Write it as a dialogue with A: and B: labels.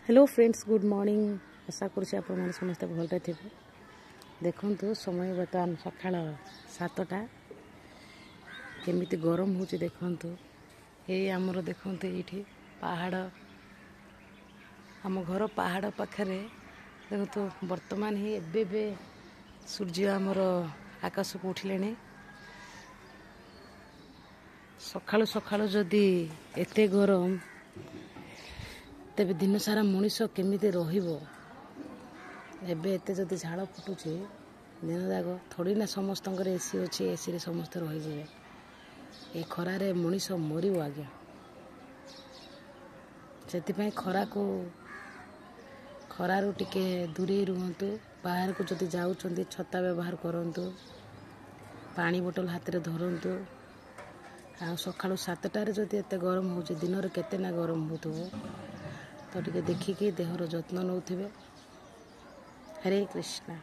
A: Hello friends good morning आशा करुँच आप समस्त भलरे थे। देखु समय बर्तमान सकाळ 7टा केमी गरम हो देखु ये आमर देखु ये पहाड़ आम घर पहाड़ पाखे देखु बर्तमान ही एबे सूर्य आमर आकाश को उठिले सकाळु सकाळु जदि एते गरम तेबे दिन सारा मनीष केमी रहिबो। एबे एते जदि झाड़ फुटुचे दिन जाक थोड़ी ना समस्त एसी अच्छे एसी रे समस्त रहीजे। ए खरारे मनीष मरिबो आज्ञा। से खरारू टिके दूरे रुहतु। बाहर को जदि जाउचंदी छता व्यवहार करंतु। पानी बोतल हाथ रे धरंतु। आ सकाळु 7टारे जदि एते गरम होचे दिन रे केते ना गरम होतबो तो टिके देखिकी देहर जत्न नौथिबे। हरे कृष्णा।